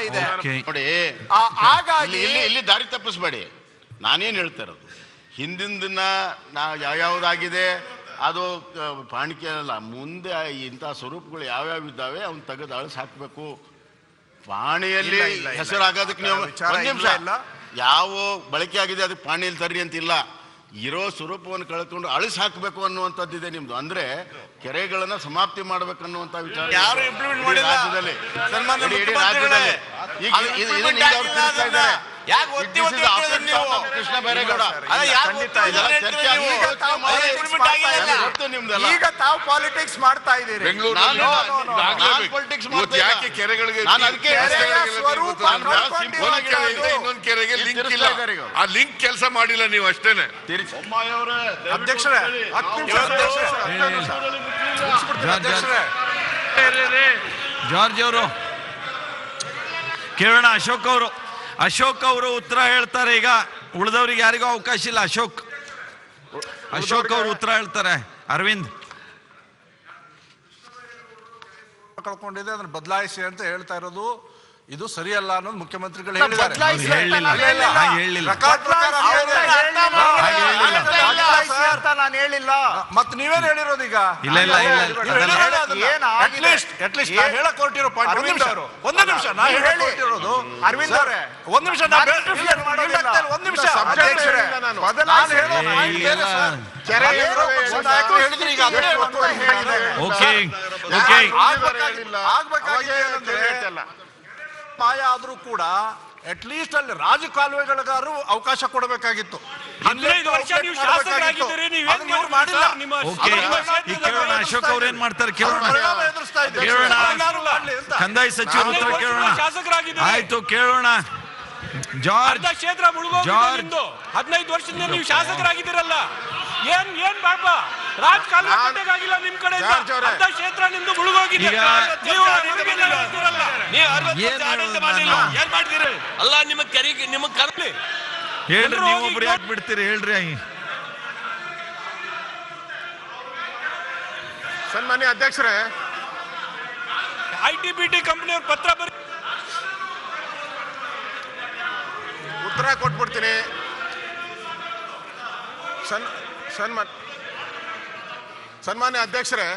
ಇದೆ ನೋಡಿ. ಹಾಗಾಗಿ ಇಲ್ಲಿ ದಾರಿ ತಪ್ಪಿಸ್ಬೇಡಿ. ನಾನೇನು ಹೇಳ್ತಾ ಇರೋದು, ಹಿಂದಿನ ದಿನ ಯಾವ್ಯಾವ್ದಾಗಿದೆ ಅದು ಪಾಣಿಕೆ ಅಲ್ಲ, ಮುಂದೆ ಇಂಥ ಸ್ವರೂಪಗಳು ಯಾವ್ಯಾವ ಇದ್ದಾವೆ ಅವ್ನು ತೆಗೆದು ಅಳಿಸಿ ಹಾಕಬೇಕು. ಪಾಣಿಯಲ್ಲಿ ಹೆಸರಾಗೋದಕ್ಕೆ ನೀವು ಒಂದು ನಿಮಿಷ ಯಾವ ಬಳಕೆ ಆಗಿದೆ ಅದಕ್ಕೆ ಪಾಣಿಯಲ್ಲಿ ತರ್ರಿ ಅಂತಿಲ್ಲ. ಇರೋ ಸ್ವರೂಪವನ್ನು ಕಳ್ಕೊಂಡು ಅಳಿಸಿ ಹಾಕಬೇಕು ಅನ್ನುವಂಥದ್ದಿದೆ ನಿಮ್ದು. ಅಂದ್ರೆ ಕೆರೆಗಳನ್ನ ಸಮಾಪ್ತಿ ಮಾಡ್ಬೇಕನ್ನುವಂತ ವಿಚಾರ ರಾಜ್ಯದಲ್ಲಿ ಕೃಷ್ಣ ಬೈರೇಗೌಡ ಈಗ ತಾವು ಪಾಲಿಟಿಕ್ಸ್ ಮಾಡ್ತಾ ಇದ್ದೀರಿ. ಯಾಕೆ ಕೆರೆಗಳಿಗೆ ಇನ್ನೊಂದು ಕೆರೆಗೆ ಲಿಂಕ್ ಇಲ್ಲ, ಆ ಲಿಂಕ್ ಕೆಲಸ ಮಾಡಿಲ್ಲ ನೀವು ಅಷ್ಟೇನೆ. ಅಧ್ಯಕ್ಷರೇ ಜಾರ್ಜ್ ಅವರು ಕೇಳೋಣ. ಅಶೋಕ್ ಅವರು ಉತ್ತರ ಹೇಳ್ತಾರೆ. ಈಗ ಉಳಿದವ್ರಿಗೆ ಯಾರಿಗೂ ಅವಕಾಶ ಇಲ್ಲ. ಅಶೋಕ್ ಅವರು ಉತ್ತರ ಹೇಳ್ತಾರೆ. ಅರವಿಂದ್ ಕಳ್ಕೊಂಡಿದೆ, ಅದನ್ನ ಬದಲಾಯಿಸಿ ಅಂತ ಹೇಳ್ತಾ ಇರೋದು ಇದು ಸರಿಯಲ್ಲ ಅನ್ನೋದು ಮುಖ್ಯಮಂತ್ರಿಗಳು ಹೇಳಿದ್ದಾರೆ. ನಾನು ಹೇಳಿಲ್ಲ, ಮತ್ತೆ ನೀವೇನು ಹೇಳಿರೋದು ಈಗ? ಹೇಳಕ್ ಹೊರಟಿರೋ ಪಾಯಿಂಟ್ ಒಂದು ನಿಮಿಷ ಅರವಿಂದ್ ಅವರೇ, ಒಂದು ನಿಮಿಷ ಮಾಯ ಆದ್ರೂ ಕೂಡ ಅಟ್ಲೀಸ್ಟ್ ಅಲ್ಲಿ ರಾಜಕಾಲುವೆಗಳಿಗಾರು ಅವಕಾಶ ಕೊಡಬೇಕಾಗಿತ್ತು. ಅಶೋಕ್ ಅವ್ರು ಏನ್ ಮಾಡ್ತಾರೆ ಕೇಳೋಣ. ಕಂದಾಯ ಸಚಿವರು ಉತ್ತರ ಕೇಳೋಣ. ಆಯ್ತು ಕೇಳೋಣ. ಜಾರ್ಜ್ ಕ್ಷೇತ್ರ ಮುಳುಗೋಗಿದ್ದು 15 ವರ್ಷದಿಂದ ನೀವು ಶಾಸಕರಾಗಿದ್ದೀರಲ್ಲ, ಏನ್ ಬಾಬಾ ರಾಜಕಾಲುವೆಗಾಗಿಲ್ಲ ನಿಮ್ ಕಡೆ ಕ್ಷೇತ್ರ ನಿಮ್ದು ಮುಳುಗೋಗಿದೆ. ಏನ್ ಮಾಡ್ತೀರಿ ಅಲ್ಲ? ನಿಮಗ್ ಕರ್ಲಿ ಹೇಳ್ರಿ, ನೀವು ಒಬ್ರು ಯಾಕೆ ಬಿಡ್ತೀರಿ ಹೇಳ್ರಿ. ಸನ್ಮಾನ್ಯ ಅಧ್ಯಕ್ಷರೇ, ITBT ಕಂಪನಿಯವ್ರ ಪತ್ರ ಬರೀ ಉತ್ತರ ಕೊಟ್ಬಿಡ್ತೀನಿ. ಸನ್ಮಾನ್ಯ ಅಧ್ಯಕ್ಷರೇ,